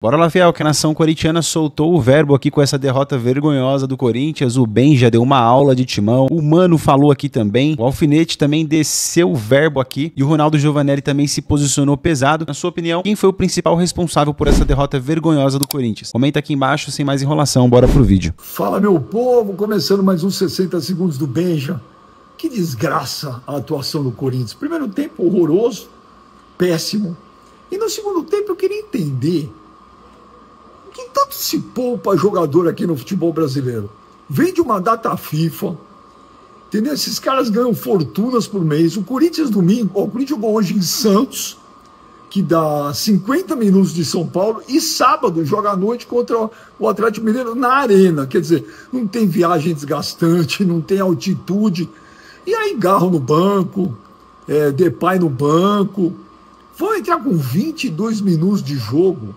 Bora lá, Fiel, que a nação corintiana soltou o verbo aqui com essa derrota vergonhosa do Corinthians. O Ben já deu uma aula de timão. O Mano falou aqui também. O Alfinete também desceu o verbo aqui. E o Ronaldo Giovanelli também se posicionou pesado. Na sua opinião, quem foi o principal responsável por essa derrota vergonhosa do Corinthians? Comenta aqui embaixo, sem mais enrolação. Bora pro vídeo. Fala, meu povo. Começando mais uns 60 segundos do Benja. Que desgraça a atuação do Corinthians. Primeiro tempo horroroso, péssimo. E no segundo tempo eu queria entender... que tanto se poupa jogador aqui no futebol brasileiro? Vem de uma data FIFA, entendeu? Esses caras ganham fortunas por mês. O Corinthians domingo, o Corinthians jogou hoje em Santos, que dá 50 minutos de São Paulo, e sábado joga à noite contra o Atlético Mineiro na Arena. Quer dizer, não tem viagem desgastante, não tem altitude. E aí Garro no banco, Depay no banco. Vão entrar com 22 minutos de jogo.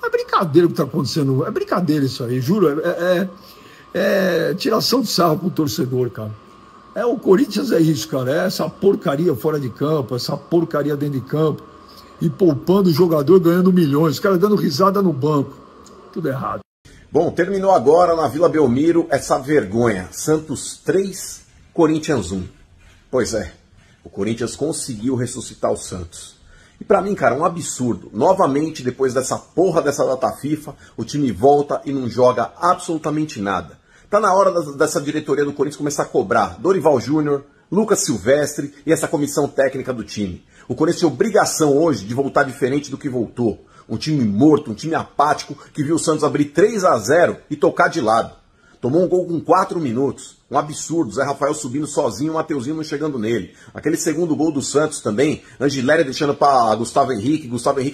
É brincadeira o que está acontecendo. É brincadeira isso aí, juro. É tiração de sarro pro torcedor, cara. O Corinthians é isso, cara. É essa porcaria fora de campo, essa porcaria dentro de campo. E poupando o jogador, ganhando milhões. Os caras dando risada no banco. Tudo errado. Bom, terminou agora na Vila Belmiro essa vergonha. Santos 3, Corinthians 1. Pois é, o Corinthians conseguiu ressuscitar o Santos. E pra mim, cara, um absurdo. Novamente, depois dessa porra dessa data FIFA, o time volta e não joga absolutamente nada. Tá na hora dessa diretoria do Corinthians começar a cobrar Dorival Júnior, Lucas Silvestre e essa comissão técnica do time. O Corinthians tem obrigação hoje de voltar diferente do que voltou. Um time morto, um time apático que viu o Santos abrir 3-0 e tocar de lado. Tomou um gol com 4 minutos. Um absurdo. Zé Rafael subindo sozinho, o Mateuzinho não chegando nele. Aquele segundo gol do Santos também. Angileri deixando para Gustavo Henrique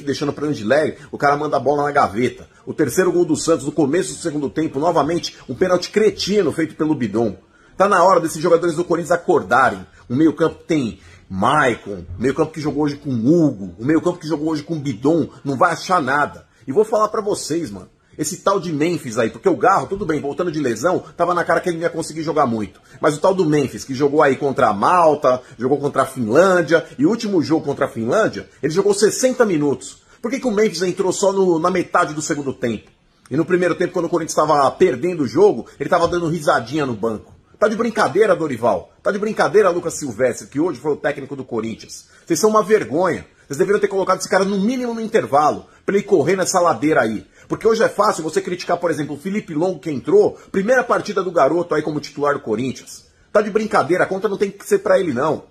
deixando para Angileri. O cara manda a bola na gaveta. O terceiro gol do Santos no começo do segundo tempo, novamente, um pênalti cretino feito pelo Bidon. Tá na hora desses jogadores do Corinthians acordarem. O meio-campo tem Maicon, o meio-campo que jogou hoje com Hugo, o meio-campo que jogou hoje com Bidon, não vai achar nada. E vou falar para vocês, mano. Esse tal de Memphis aí, porque o Garro, tudo bem, voltando de lesão, tava na cara que ele não ia conseguir jogar muito. Mas o tal do Memphis, que jogou aí contra a Malta, jogou contra a Finlândia, e o último jogo contra a Finlândia, ele jogou 60 minutos. Por que o Memphis entrou só na metade do segundo tempo? E no primeiro tempo, quando o Corinthians estava perdendo o jogo, ele estava dando risadinha no banco. Tá de brincadeira, Dorival. Tá de brincadeira, Lucas Silvestre, que hoje foi o técnico do Corinthians. Vocês são uma vergonha. Vocês deveriam ter colocado esse cara no mínimo no intervalo, pra ele correr nessa ladeira aí. Porque hoje é fácil você criticar, por exemplo, o Felipe Longo que entrou, primeira partida do garoto aí como titular do Corinthians. Tá de brincadeira, a conta não tem que ser pra ele não.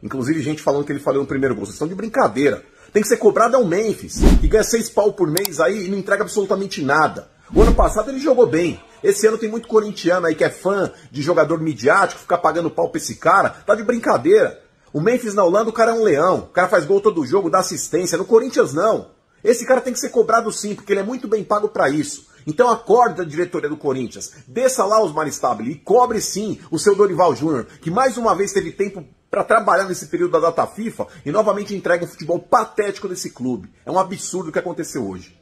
Inclusive gente falando que ele falhou no primeiro gol, vocês estão de brincadeira. Tem que ser cobrado ao Memphis, que ganha 6 pau por mês aí e não entrega absolutamente nada. O ano passado ele jogou bem. Esse ano tem muito corintiano aí que é fã de jogador midiático, ficar pagando pau pra esse cara. Tá de brincadeira. O Memphis na Holanda, o cara é um leão. O cara faz gol todo jogo, dá assistência. No Corinthians não. Esse cara tem que ser cobrado sim, porque ele é muito bem pago para isso. Então acorde a diretoria do Corinthians, desça lá os Maristabile e cobre sim o seu Dorival Júnior, que mais uma vez teve tempo para trabalhar nesse período da data FIFA e novamente entrega um futebol patético desse clube. É um absurdo o que aconteceu hoje.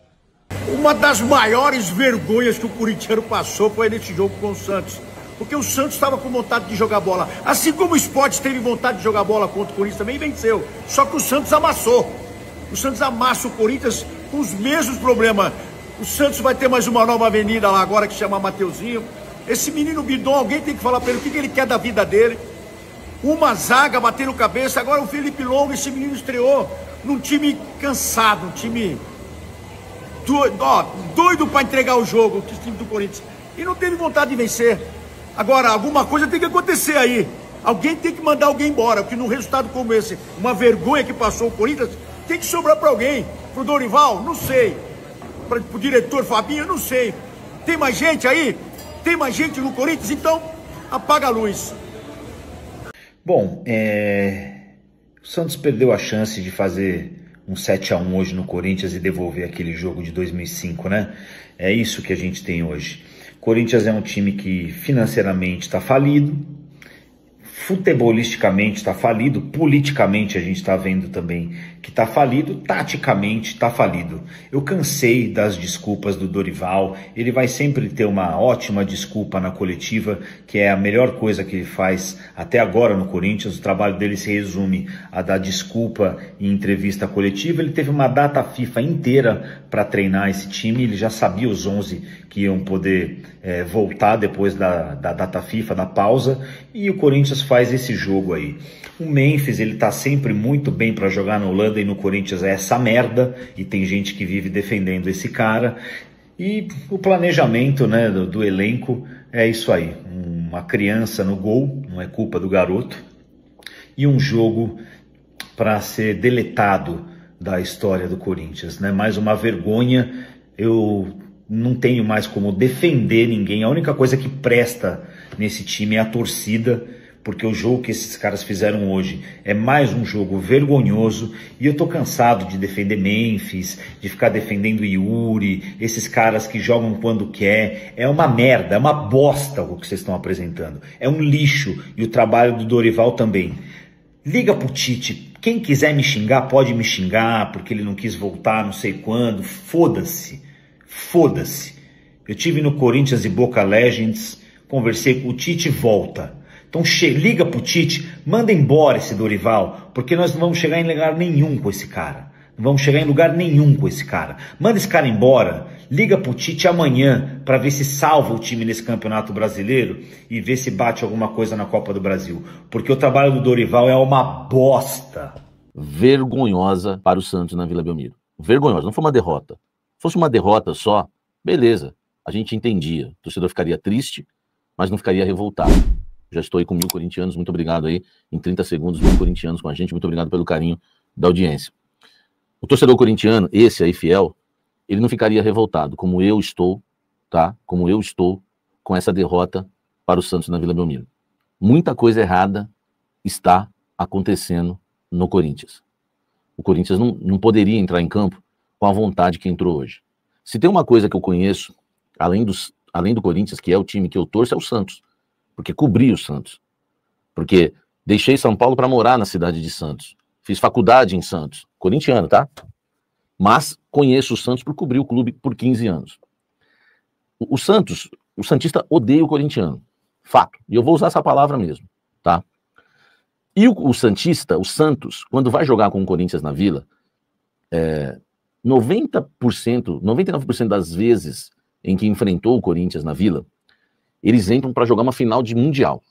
Uma das maiores vergonhas que o corintiano passou foi nesse jogo com o Santos. Porque o Santos estava com vontade de jogar bola. Assim como o Sport teve vontade de jogar bola contra o Corinthians também venceu. Só que o Santos amassou. O Santos amassa o Corinthians com os mesmos problemas. O Santos vai ter mais uma nova avenida lá agora que chama Mateuzinho. Esse menino Bidon, alguém tem que falar para ele o que ele quer da vida dele. Uma zaga batendo cabeça. Agora o Felipe Longo, esse menino estreou num time cansado, um time doido para entregar o jogo, o time do Corinthians. E não teve vontade de vencer. Agora, alguma coisa tem que acontecer aí. Alguém tem que mandar alguém embora, porque num resultado como esse, uma vergonha que passou o Corinthians, tem que sobrar para alguém. Pro Dorival? Não sei. Pro diretor Fabinho? Não sei. Tem mais gente aí? Tem mais gente no Corinthians? Então, apaga a luz. Bom, o Santos perdeu a chance de fazer um 7-1 hoje no Corinthians e devolver aquele jogo de 2005, né? É isso que a gente tem hoje. Corinthians é um time que financeiramente está falido, futebolisticamente está falido, politicamente a gente está vendo também que está falido, taticamente está falido. Eu cansei das desculpas do Dorival, ele vai sempre ter uma ótima desculpa na coletiva, que é a melhor coisa que ele faz até agora no Corinthians. O trabalho dele se resume a dar desculpa em entrevista coletiva. Ele teve uma data FIFA inteira para treinar esse time, ele já sabia os 11 que iam poder voltar depois da data FIFA, da pausa, e o Corinthians faz esse jogo aí. O Memphis, ele tá sempre muito bem para jogar na Holanda, e no Corinthians é essa merda, e tem gente que vive defendendo esse cara. E o planejamento, né, do elenco é isso aí, uma criança no gol, não é culpa do garoto, e um jogo para ser deletado da história do Corinthians, né? Mais uma vergonha. Eu não tenho mais como defender ninguém, a única coisa que presta nesse time é a torcida, porque o jogo que esses caras fizeram hoje é mais um jogo vergonhoso, e eu tô cansado de defender Memphis, de ficar defendendo Yuri, esses caras que jogam quando quer. É uma merda, é uma bosta o que vocês estão apresentando, é um lixo, e o trabalho do Dorival também. Liga pro Tite, quem quiser me xingar pode me xingar, porque ele não quis voltar não sei quando, foda-se, foda-se. Eu tive no Corinthians e Boca Legends, conversei com o Tite, volta. Então liga pro Tite, manda embora esse Dorival, porque nós não vamos chegar em lugar nenhum com esse cara. Não vamos chegar em lugar nenhum com esse cara. Manda esse cara embora, liga pro Tite amanhã para ver se salva o time nesse Campeonato Brasileiro e ver se bate alguma coisa na Copa do Brasil. Porque o trabalho do Dorival é uma bosta. Vergonhosa para o Santos na Vila Belmiro. Vergonhosa, não foi uma derrota. Se fosse uma derrota só, beleza, a gente entendia. O torcedor ficaria triste, mas não ficaria revoltado. Já estou aí com 1000 corintianos, muito obrigado aí, em 30 segundos, 1000 corintianos com a gente, muito obrigado pelo carinho da audiência. O torcedor corintiano, esse aí fiel, ele não ficaria revoltado, como eu estou, tá? Como eu estou com essa derrota para o Santos na Vila Belmiro. Muita coisa errada está acontecendo no Corinthians. O Corinthians não poderia entrar em campo com a vontade que entrou hoje. Se tem uma coisa que eu conheço, além do Corinthians, que é o time que eu torço, é o Santos. Porque cobri o Santos. Porque deixei São Paulo para morar na cidade de Santos. Fiz faculdade em Santos. Corintiano, tá? Mas conheço o Santos por cobrir o clube por 15 anos. O Santos, o santista odeia o corintiano. Fato. E eu vou usar essa palavra mesmo, tá? E o santista, o Santos, quando vai jogar com o Corinthians na Vila, 99% das vezes em que enfrentou o Corinthians na Vila, eles entram para jogar uma final de Mundial.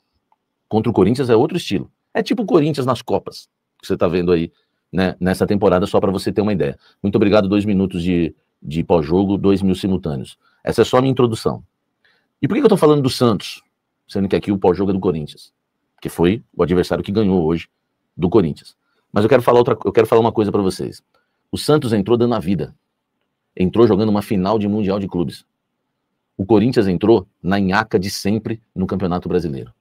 Contra o Corinthians é outro estilo. É tipo o Corinthians nas Copas, que você está vendo aí, né, nessa temporada, só para você ter uma ideia. Muito obrigado, 2 minutos de pós-jogo, 2.000 simultâneos. Essa é só a minha introdução. E por que eu estou falando do Santos, sendo que aqui o pós-jogo é do Corinthians? Que foi o adversário que ganhou hoje do Corinthians. Mas eu quero falar uma coisa para vocês. O Santos entrou dando a vida. Entrou jogando uma final de Mundial de Clubes. O Corinthians entrou na nhaca de sempre no Campeonato Brasileiro.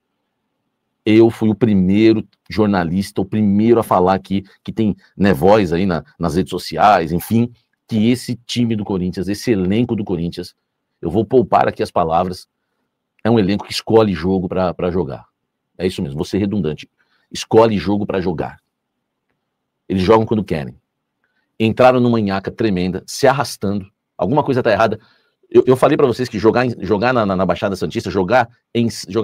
Eu fui o primeiro jornalista, o primeiro a falar aqui, que tem, né, voz aí nas redes sociais, enfim, que esse time do Corinthians, esse elenco do Corinthians, eu vou poupar aqui as palavras, é um elenco que escolhe jogo para jogar. É isso mesmo, vou ser redundante. Escolhe jogo para jogar. Eles jogam quando querem. Entraram numa nhaca tremenda, se arrastando. Alguma coisa tá errada. Eu falei pra vocês que jogar na Baixada Santista, jogar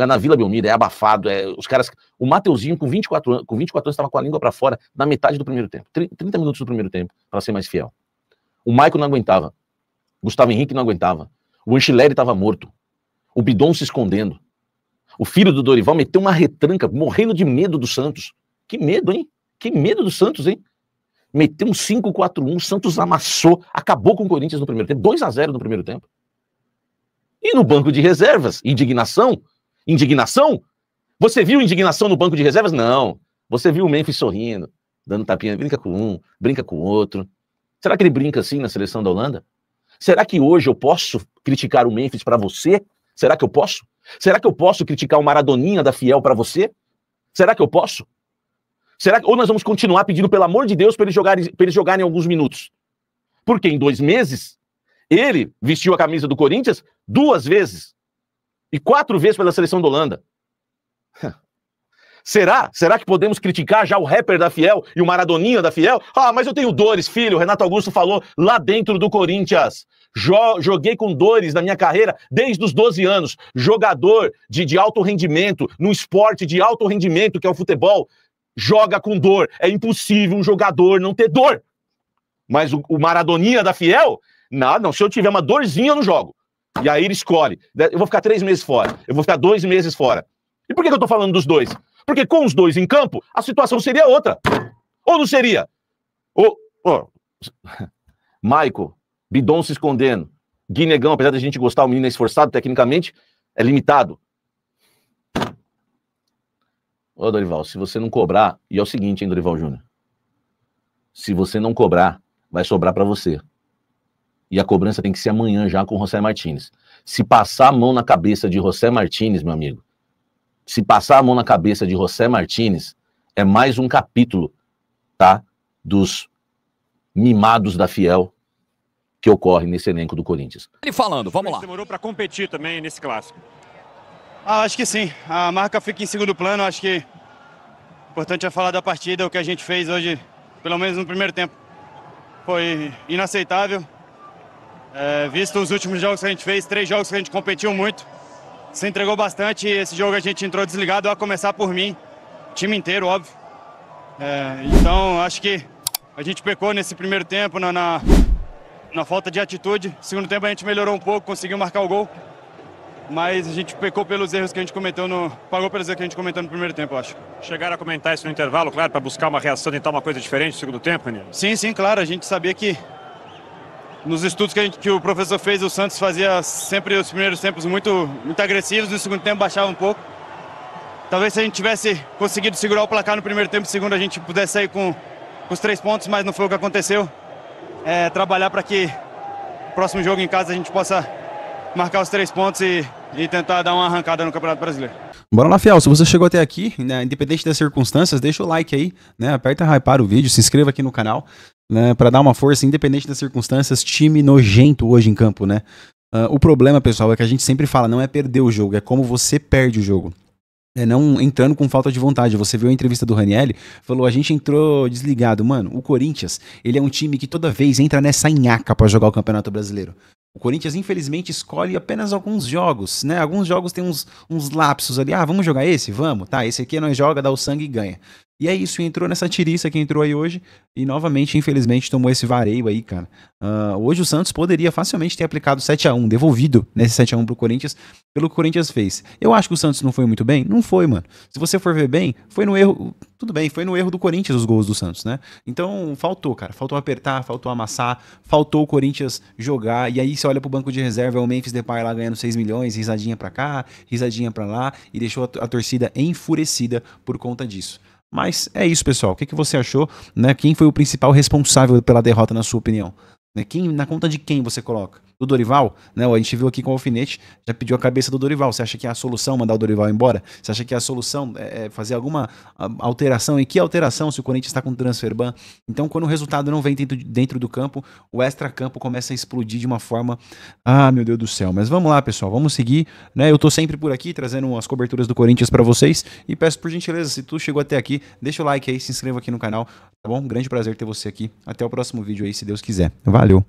na Vila Belmiro é abafado. Os caras, o Mateuzinho com 24 anos estava com a língua pra fora na metade do primeiro tempo. 30 minutos do primeiro tempo, para ser mais fiel. O Maicon não aguentava. Gustavo Henrique não aguentava. O Anchileri estava morto. O Bidon se escondendo. O filho do Dorival meteu uma retranca, morrendo de medo do Santos. Que medo, hein? Que medo do Santos, hein? Meteu um 5-4-1, o Santos amassou, acabou com o Corinthians no primeiro tempo, 2-0 no primeiro tempo. E no banco de reservas, indignação? Indignação? Você viu indignação no banco de reservas? Não. Você viu o Memphis sorrindo, dando tapinha, brinca com um, brinca com o outro. Será que ele brinca assim na seleção da Holanda? Será que hoje eu posso criticar o Memphis para você? Será que eu posso? Será que eu posso criticar o Maradoninha da Fiel para você? Será que eu posso? Ou nós vamos continuar pedindo, pelo amor de Deus, para eles jogarem alguns minutos? Porque em 2 meses, ele vestiu a camisa do Corinthians 2 vezes. E 4 vezes pela seleção da Holanda. Será? Será que podemos criticar já o rapper da Fiel e o Maradoninha da Fiel? Ah, mas eu tenho dores, filho. O Renato Augusto falou lá dentro do Corinthians. Joguei com dores na minha carreira desde os 12 anos. Jogador de alto rendimento, no esporte de alto rendimento, que é o futebol, joga com dor. É impossível um jogador não ter dor. Mas o Maradoninha da Fiel, não, se eu tiver uma dorzinha, eu não jogo. E aí ele escolhe. Eu vou ficar 3 meses fora. Eu vou ficar 2 meses fora. E por que eu tô falando dos dois? Porque com os dois em campo, a situação seria outra. Ou não seria? Maico, Bidon se escondendo. Guinegão, apesar da gente gostar, o menino é esforçado, tecnicamente, é limitado. Ô, Dorival, se você não cobrar... E é o seguinte, hein, Dorival Júnior? Se você não cobrar, vai sobrar pra você. E a cobrança tem que ser amanhã já com o José Martínez. Se passar a mão na cabeça de José Martínez, meu amigo, se passar a mão na cabeça de José Martínez, é mais um capítulo, tá? Dos mimados da Fiel que ocorre nesse elenco do Corinthians. Ele falando, vamos lá. Demorou para competir também nesse clássico. Acho que sim. A marca fica em segundo plano. Acho que o importante é falar da partida. O que a gente fez hoje, pelo menos no primeiro tempo, foi inaceitável. Visto os últimos jogos que a gente fez, 3 jogos que a gente competiu muito, se entregou bastante. Esse jogo a gente entrou desligado, a começar por mim, time inteiro, óbvio. Então acho que a gente pecou nesse primeiro tempo na falta de atitude. Segundo tempo a gente melhorou um pouco, conseguiu marcar o gol, mas a gente pecou pelos erros que a gente cometeu pagou pelos erros que a gente cometeu no primeiro tempo, eu acho. Chegaram a comentar isso no intervalo, claro, para buscar uma reação, tentar uma coisa diferente no segundo tempo, Danilo? Sim, claro. A gente sabia que nos estudos que o professor fez, o Santos fazia sempre os primeiros tempos muito agressivos, no segundo tempo baixava um pouco. Talvez se a gente tivesse conseguido segurar o placar no primeiro tempo, no segundo a gente pudesse sair com os 3 pontos, mas não foi o que aconteceu. Trabalhar para que no próximo jogo em casa a gente possa marcar os 3 pontos e tentar dar uma arrancada no Campeonato Brasileiro. Bora lá, Fiel, se você chegou até aqui, né, independente das circunstâncias, deixa o like aí, né, aperta hypar o vídeo, se inscreva aqui no canal, né, pra dar uma força, independente das circunstâncias. Time nojento hoje em campo, né. O problema, pessoal, é que a gente sempre fala, não é perder o jogo, é como você perde o jogo. Não entrando com falta de vontade. Você viu a entrevista do Ranieri, falou, a gente entrou desligado. Mano, o Corinthians, ele é um time que toda vez entra nessa nhaca pra jogar o Campeonato Brasileiro. O Corinthians, infelizmente, escolhe apenas alguns jogos, né? Alguns jogos tem uns lapsos ali. Ah, vamos jogar esse? Vamos. Tá, esse aqui nós joga, dá o sangue e ganha. E é isso, entrou nessa tiriça que entrou aí hoje e novamente, infelizmente, tomou esse vareio aí, cara. Hoje o Santos poderia facilmente ter aplicado 7-1, devolvido nesse 7-1 pro Corinthians, pelo que o Corinthians fez. Eu acho que o Santos não foi muito bem? Não foi, mano. Se você for ver bem, foi no erro, tudo bem, foi no erro do Corinthians os gols do Santos, né? Então, faltou, cara. Faltou apertar, faltou amassar, faltou o Corinthians jogar, e aí você olha pro banco de reserva, é o Memphis Depay lá ganhando 6 milhões, risadinha pra cá, risadinha pra lá, e deixou a torcida enfurecida por conta disso. Mas é isso, pessoal. O que você achou? Né? Quem foi o principal responsável pela derrota, na sua opinião? Na conta de quem você coloca? Do Dorival? Né? A gente viu aqui com o Alfinete, já pediu a cabeça do Dorival. Você acha que é a solução mandar o Dorival embora? Você acha que é a solução fazer alguma alteração? E que alteração se o Corinthians está com transfer ban? Então, quando o resultado não vem dentro do campo, o extra-campo começa a explodir de uma forma... Ah, meu Deus do céu. Mas vamos lá, pessoal. Vamos seguir. Né? Eu tô sempre por aqui, trazendo as coberturas do Corinthians para vocês. E peço por gentileza, se tu chegou até aqui, deixa o like aí, se inscreva aqui no canal. Tá bom? Um grande prazer ter você aqui. Até o próximo vídeo aí, se Deus quiser. Valeu!